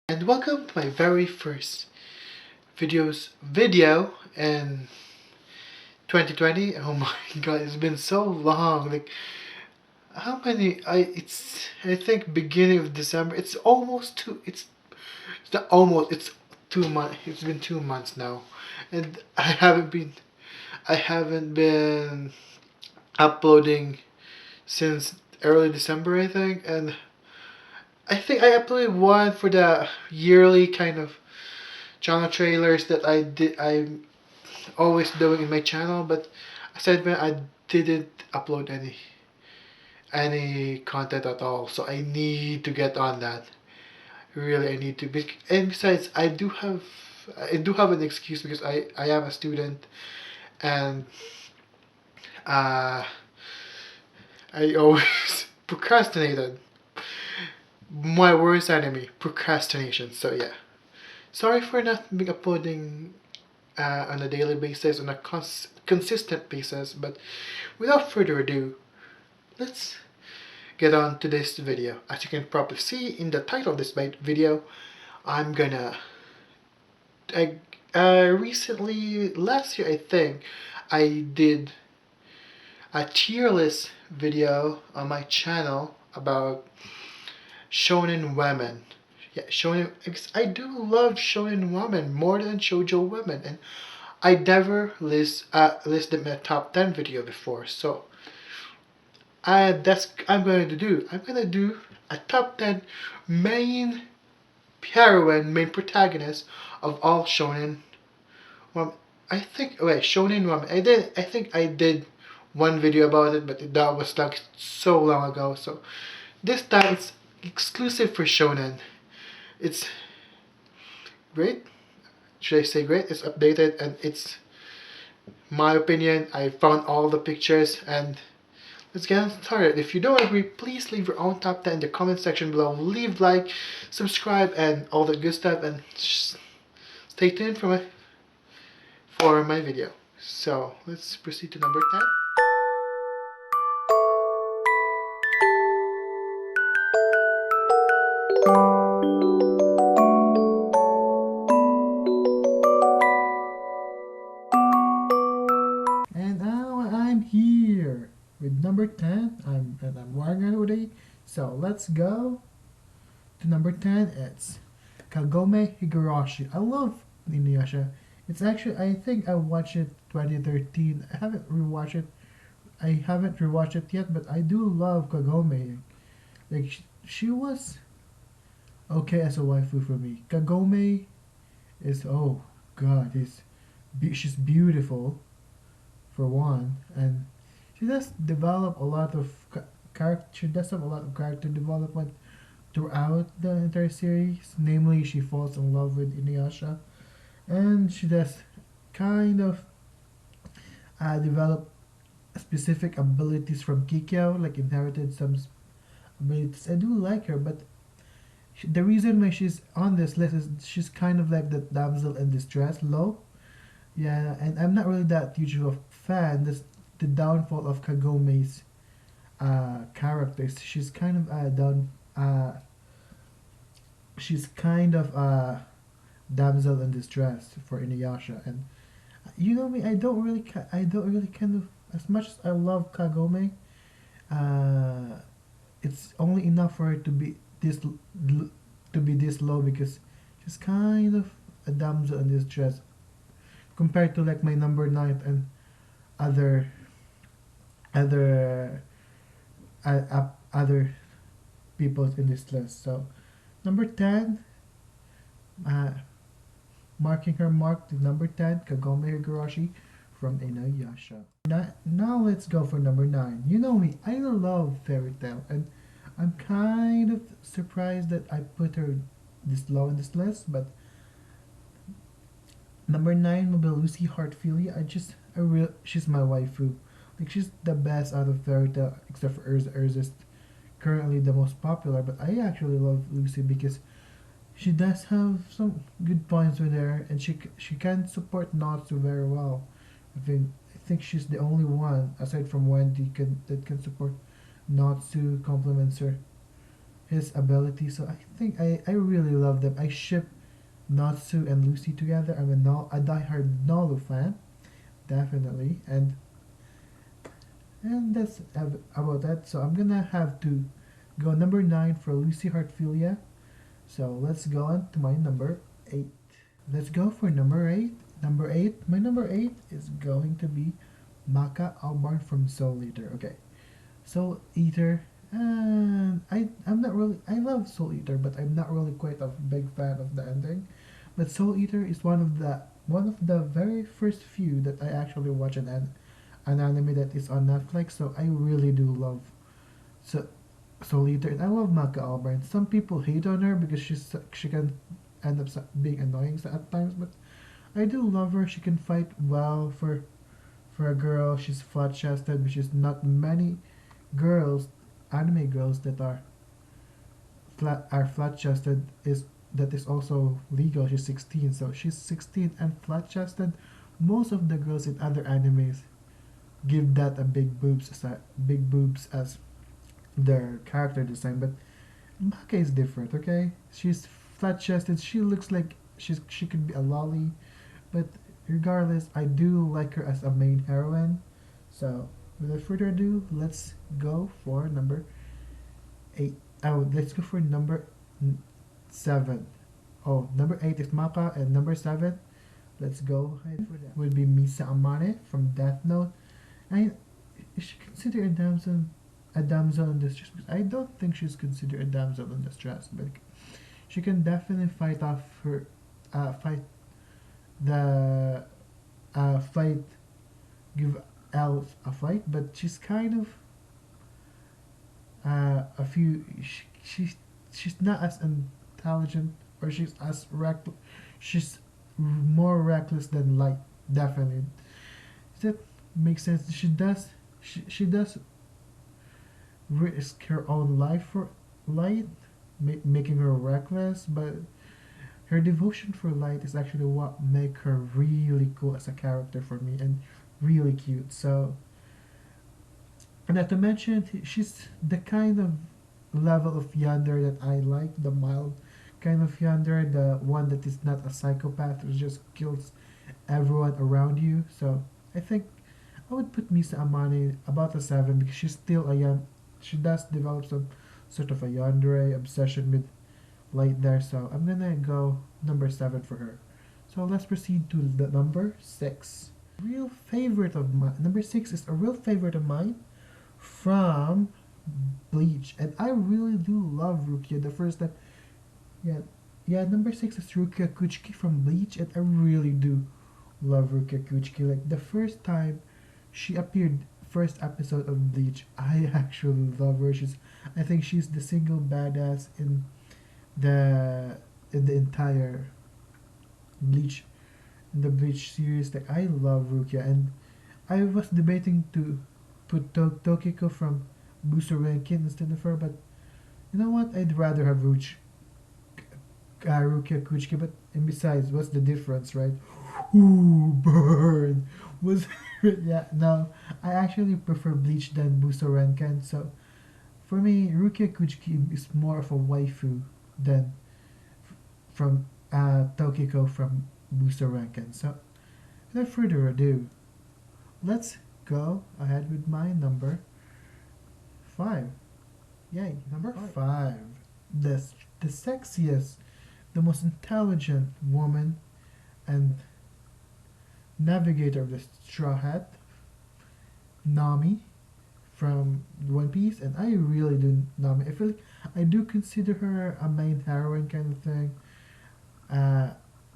And welcome to my very first video in 2020. Oh my god, it's been so long. Like how many I think beginning of December. It's not almost it's 2 months. It's been 2 months now. And I haven't been uploading since early December, I think. And I think I uploaded one for the yearly kind of channel trailers that I'm always doing in my channel, but aside from that, I didn't upload any content at all. So I need to get on that. Really, I need to. And besides, I do have an excuse because I am a student, and uh, I always procrastinated. My worst enemy, procrastination. So yeah, sorry for not being uploading on a daily basis, on a consistent basis. But without further ado, let's get on to this video. As you can probably see in the title of this video, I'm gonna. Recently, last year I think, I did a tier list video on my channel about Shounen women. Yeah, Shounen. I do love Shounen women more than Shoujo women, and I never list them in a top 10 video before. So I'm going to do. I'm gonna do a top 10 main main protagonist of all shonen. Well, I think wait shonen woman. I think I did one video about it, but that was like so long ago. So this time it's exclusive for shonen. It's great. Should I say great? It's updated and it's my opinion. I found all the pictures and let's get started. If you don't agree, please leave your own top 10 in the comment section below. Leave like, subscribe, and all the good stuff. And stay tuned for my video. So let's proceed to number 10. And now I'm here with number 10. I'm wearing a hoodie. So let's go to number 10. It's Kagome Higurashi. I love Inuyasha. It's actually, I think I watched it 2013. I haven't rewatched it yet, but I do love Kagome. Like she was okay as a waifu for me. Kagome is, oh god, she's beautiful for one, and she does develop a lot of character. She does have a lot of character development throughout the entire series. Namely, she falls in love with Inuyasha, and she does kind of develop specific abilities from Kikyo, like inherited some abilities. I do like her, but the reason why she's on this list is she's kind of like the damsel in distress, low. Yeah, and I'm not really that huge of a fan. This the downfall of Kagome's characters. She's kind of she's kind of damsel in distress for Inuyasha, and you know me, I don't really kind of, as much as I love Kagome, uh, it's only enough for her to be this low because she's kind of a damsel in distress compared to like my number 9 and other other other people in this list. So number 10, uh, marking her mark to number 10, Kagome Higurashi from Inuyasha. Now let's go for number 9. You know me, I love Fairy Tail, and I'm kind of surprised that I put her this low in this list, but number 9 will be Lucy Heartfilia. She's my waifu. Like she's the best out of Fairy Tail except for Urza. Urza's currently the most popular, but I actually love Lucy because she does have some good points with her, and she can support Natsu very well. I think she's the only one aside from Wendy that can support Natsu, complements her, his ability. So I think I really love them. I ship Natsu and Lucy together. I'm a diehard Nolu fan, definitely, and that's about that. So I'm gonna have to go number 9 for Lucy Hartfilia. So let's go on to my number 8. Let's go for number 8. Number 8. My number 8 is going to be Maka Albarn from Soul Eater. Okay, Soul Eater. And I'm not really, I love Soul Eater, but I'm not really quite a big fan of the ending. But Soul Eater is one of the very first few that I actually watch an anime that is on Netflix. So I really do love so Soul Eater, and I love Maka Albarn. Some people hate on her because she can end up being annoying at times, but I do love her. She can fight well for a girl. She's flat chested, which is not many girls, anime girls that are flat chested is that is also legal. She's 16, so she's 16 and flat chested. Most of the girls in other animes give that a big boobs as their character design, but Maka is different. Okay, she's flat chested. She looks like she could be a lolly, but regardless, I do like her as a main heroine. So without further ado, let's go for number 8. Oh, let's go for number 7. Oh, number 8 is Maka, and number 7, let's go ahead for that. Would be Misa Amane from Death Note. I is she considered a damsel in distress? I don't think she's considered a damsel in distress, but she can definitely fight the fight give elf a fight, but she's kind of a few she's not as intelligent, or she's more reckless than Light, definitely. Does that make sense? She does risk her own life for Light, making her reckless, but her devotion for Light is actually what make her really cool as a character for me, and really cute. So, and not to mention, she's the kind of level of yonder that I like, the mild kind of yonder, the one that is not a psychopath who just kills everyone around you. So I think I would put Misa Amane about a 7, because she's still a young. She does develop some sort of a yandere obsession with Light there. So I'm gonna go number 7 for her. So let's proceed to the number 6. Real favorite of mine. Number 6 is a real favorite of mine from Bleach, and I really do love Rukia. The first time, yeah, yeah. Number 6 is Rukia Kuchiki from Bleach, and I really do love Rukia Kuchiki. Like the first time she appeared, first episode of Bleach, I actually love her. I think she's the single badass the in the entire Bleach, in the Bleach series. Like I love Rukia, and I was debating to put Tokiko from Busurenkin instead of her, but you know what? I'd rather have Rukia Kuchiki. But and besides, what's the difference, right? Ooh, burn! Was yeah, no, I actually prefer Bleach than Busurenkan. So for me, Rukia Kuchiki is more of a waifu than from Tokiko from Busurenkan. So without further ado, let's go ahead with my number 5. Yay, number 5. The sexiest, the most intelligent woman and navigator of the Straw Hat, Nami from One Piece, and I really do Nami. I feel like I do consider her a main heroine kind of thing,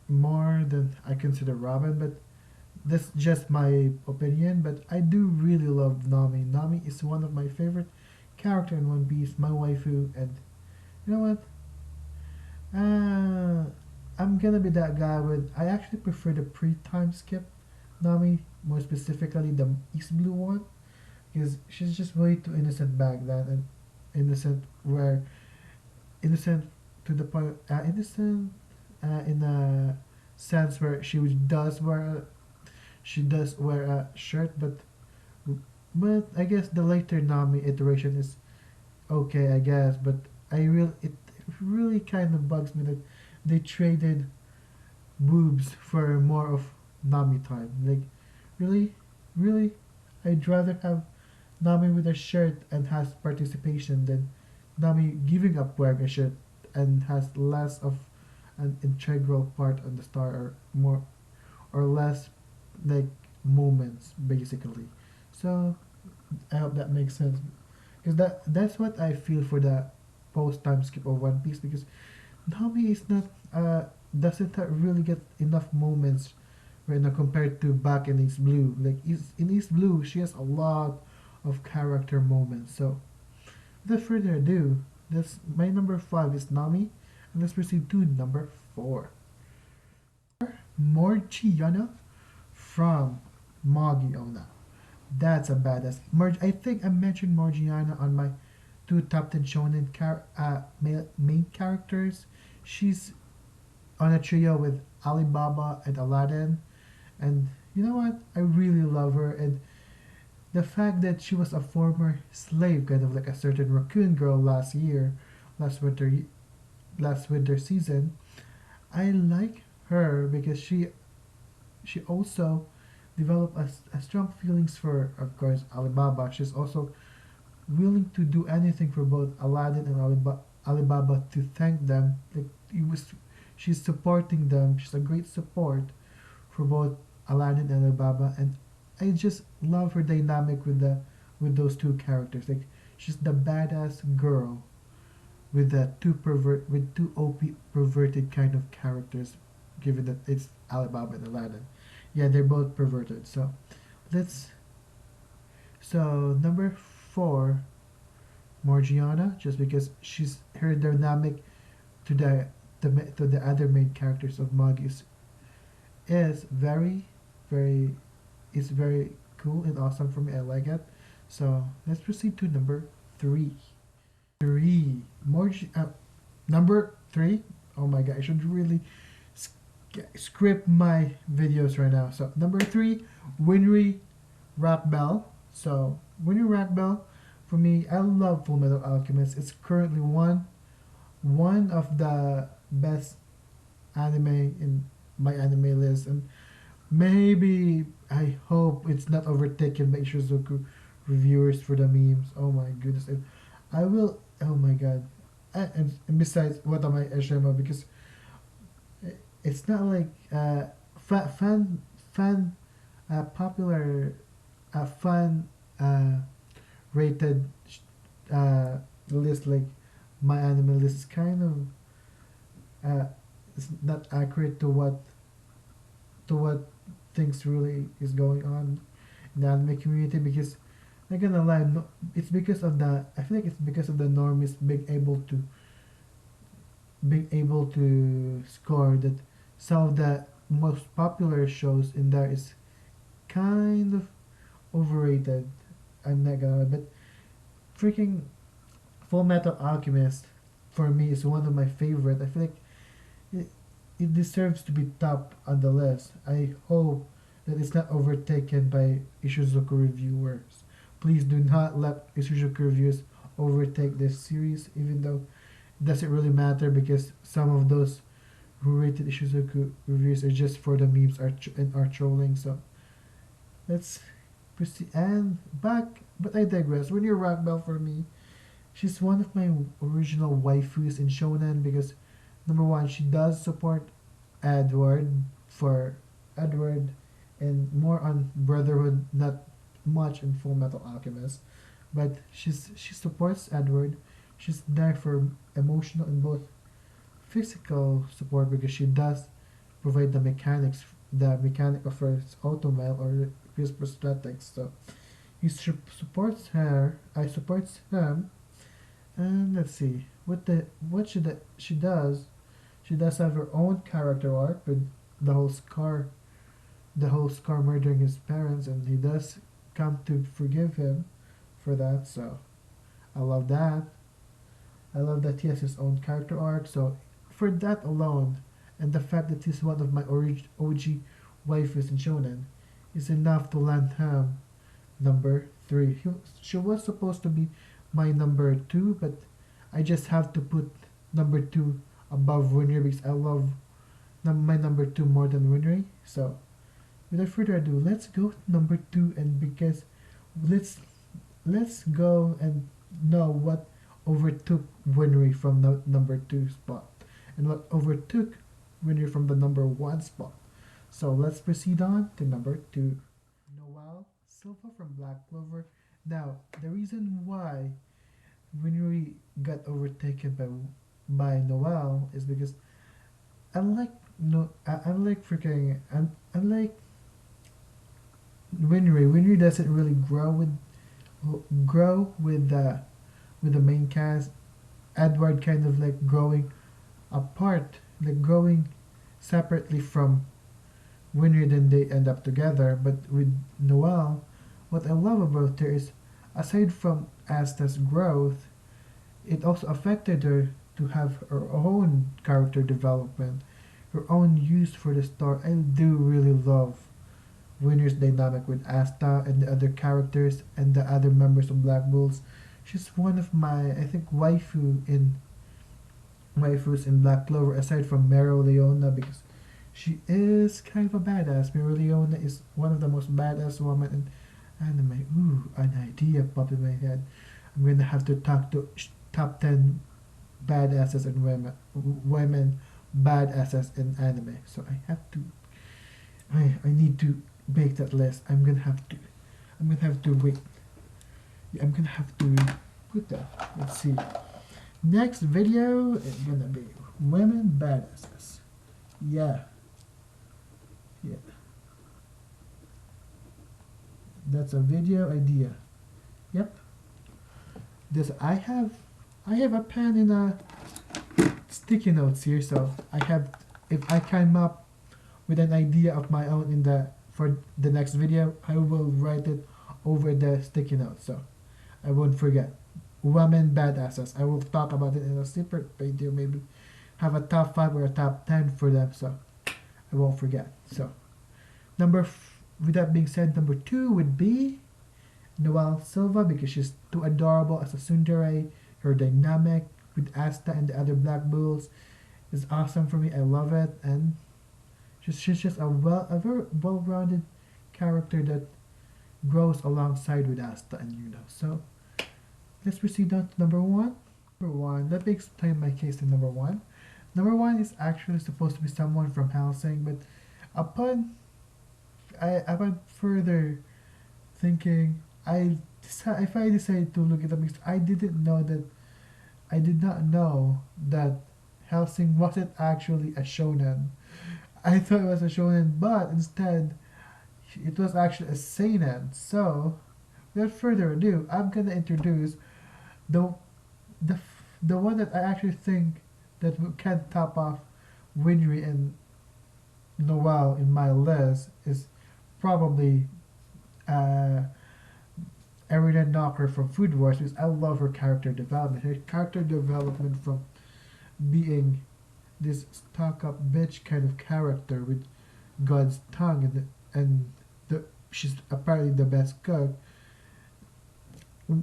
more than I consider Robin, but that's just my opinion. But I do really love Nami. Nami is one of my favorite character in One Piece, my waifu, and you know what? I'm gonna be that guy with. I actually prefer the pre-time skip Nami, more specifically the East Blue one, because she's just way too innocent back then, and innocent to the point, innocent in a sense where she does wear a shirt, but I guess the later Nami iteration is okay, I guess, but it really kind of bugs me that they traded boobs for more of Nami time. Like, really, really, I'd rather have Nami with a shirt and has participation than Nami giving up wearing a shirt and has less of an integral part on the star, or more or less like moments basically. So I hope that makes sense, because that's what I feel for the post time skip of One Piece, because Nami is not doesn't really get enough moments right now compared to back in East Blue. Like in East Blue, she has a lot of character moments. So without further ado, that's my number five is Nami, and let's proceed to number four. Morgiana from Magi Ona. That's a badass. I think I mentioned Morgiana on my two top 10 shonen main characters. She's on a trio with Alibaba and Aladdin. And you know what? I really love her. And the fact that she was a former slave, kind of like a certain raccoon girl last winter, last winter season, I like her because she also developed a strong feelings for, of course, Alibaba. She's also willing to do anything for both Aladdin and Alibaba to thank them. Like she's supporting them. She's a great support for both Aladdin and Alibaba, and I just love her dynamic with those two characters. Like she's the badass girl with the two OP perverted kind of characters, given that it's Alibaba and Aladdin. Yeah, they're both perverted. Let's number four, Morgiana, just because she's her dynamic to to the other main characters of Magis is very is very cool and awesome for me. I like it. So let's proceed to number three. Morgi number three. Oh my god, I should really script my videos right now. So number three, Winry Rockbell. So Winry Rockbell, for me, I love Full Metal Alchemist. It's currently one of the best anime in my anime list, and maybe I hope it's not overtaken by Ishizuku reviewers for the memes. Oh my goodness, I will. Oh my god, and besides, what am I Eshema? Because it's not like fan popular fan rated list, like my anime list is kind of it's not accurate to what things really is going on in the anime community, because not gonna lie, no, it's because of the I feel like it's because of the normies being able to score that some of the most popular shows in there is kind of overrated. I'm not gonna lie, but freaking Full Metal Alchemist for me is one of my favorite. I feel like it, it deserves to be top on the list. I hope that it's not overtaken by Ishizuku reviewers. Please do not let Ishizuku reviewers overtake this series, even though it doesn't really matter, because some of those who rated Ishizuku reviews are just for the memes and are trolling. So let's proceed and back. But I digress. When you're Rock Bell, for me, she's one of my original waifus in Shonen, because number one, she does support Edward for Edward and more on Brotherhood, not much in Full Metal Alchemist. But she supports Edward. She's there for emotional and both physical support, because she does provide the mechanic of her automail or his prosthetics. So he supports her. I supports him. And let's see what she does. She does have her own character arc with the whole Scar murdering his parents, and he does come to forgive him for that. So I love that. I love that he has his own character arc. So for that alone, and the fact that he's one of my OG waifus in Shonen, is enough to land him number three. She was supposed to be my number two, but I just have to put number 2 above Winry because I love my number 2 more than Winry. So without further ado, let's go to number 2, and because let's let's go and know what overtook Winry from the number 2 spot and what overtook Winry from the number 1 spot. So let's proceed on to number 2. Noelle Silva from Black Clover. Now, the reason why Winry got overtaken by Noelle is because unlike no unlike freaking unlike Winry doesn't really grow with the main cast. Edward kind of like growing apart, like growing separately from Winry, then they end up together. But with Noelle, what I love about her is, aside from Asta's growth, it also affected her to have her own character development, her own use for the story. I do really love Winner's dynamic with Asta and the other characters and the other members of Black Bulls. She's one of my, I think, waifus in Black Clover, aside from Meryl Leona, because she is kind of a badass. Meryl Leona is one of the most badass women in anime. Ooh, an idea popped in my head. I'm gonna have to talk to top 10 badasses and women badasses in anime. So I have to, I need to make that list. I'm gonna have to wait. Yeah, I'm gonna have to put that. Let's see. Next video is gonna be women badasses. Yeah. That's a video idea. Yep. This I have a pen and a sticky notes here, so if I come up with an idea of my own for the next video, I will write it over the sticky notes, so I won't forget. Women badasses. I will talk about it in a separate video, maybe have a top 5 or a top 10 for them, so I won't forget. So with that being said, number 2 would be Noelle Silva, because she's too adorable as a tsundere. Her dynamic with Asta and the other Black Bulls is awesome for me. I love it, and she's just a very well-rounded character that grows alongside with Asta and Yuno. So let's proceed on to number 1. Number 1. Let me explain my case in number 1. Number 1 is actually supposed to be someone from Hellsing, but upon further thinking, if I decided to look it up, because I did not know that Hellsing wasn't actually a shonen. I thought it was a shonen, but instead it was actually a seinen. So without further ado, I'm gonna introduce the the one that I actually think that can top off Winry and Noelle in my list is probably Erina Knocker from Food Wars, because I love her character development. Her character development from being this stuck-up bitch kind of character with God's tongue she's apparently the best cook.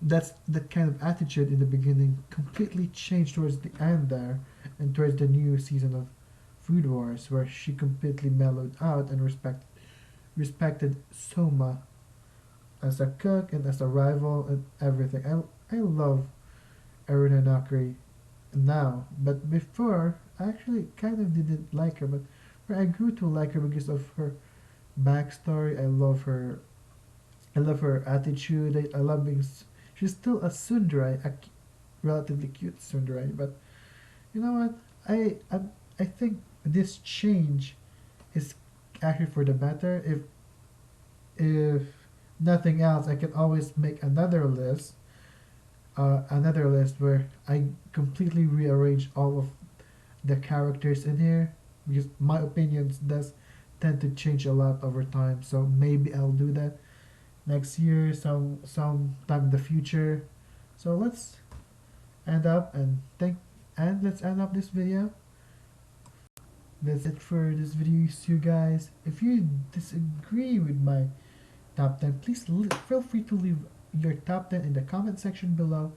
That's that kind of attitude in the beginning completely changed towards the end there, and towards the new season of Food Wars, where she completely mellowed out and respected Soma as a cook and as a rival and everything. I love Erina Nakari now, but before I actually kind of didn't like her, but I grew to like her because of her backstory. I love her attitude. I love being. She's still a tsundere, a relatively cute tsundere, but you know what? I think this change is actually for the better. If nothing else, I can always make another list where I completely rearrange all of the characters in here, because my opinions does tend to change a lot over time. So maybe I'll do that next year, sometime in the future. So let's end up let's end up this video. That's it for this video, you guys. If you disagree with my top 10, please feel free to leave your top 10 in the comment section below,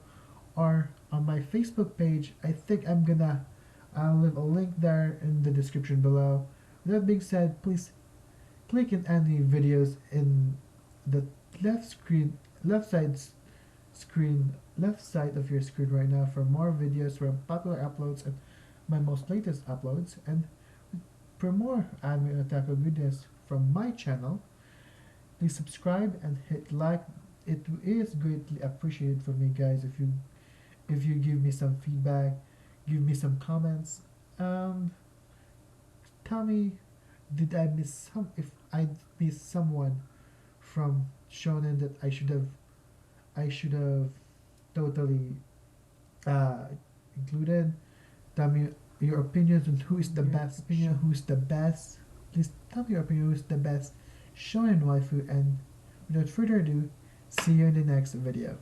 or on my Facebook page. I think I'll leave a link there in the description below. With that being said, please click in any videos in the left screen, left side screen, left side of your screen right now for more videos from popular uploads and my most latest uploads. And for more anime and otaku goodness from my channel, please subscribe and hit like. It is greatly appreciated for me, guys, if you give me some feedback, give me some comments, and tell me, did I miss some? If I missed someone from Shonen that I should have totally uh, included. Tell me your opinions on who is the best. Opinion who's the best. Please tell me your opinion who's the best Shonen waifu. And without further ado, see you in the next video.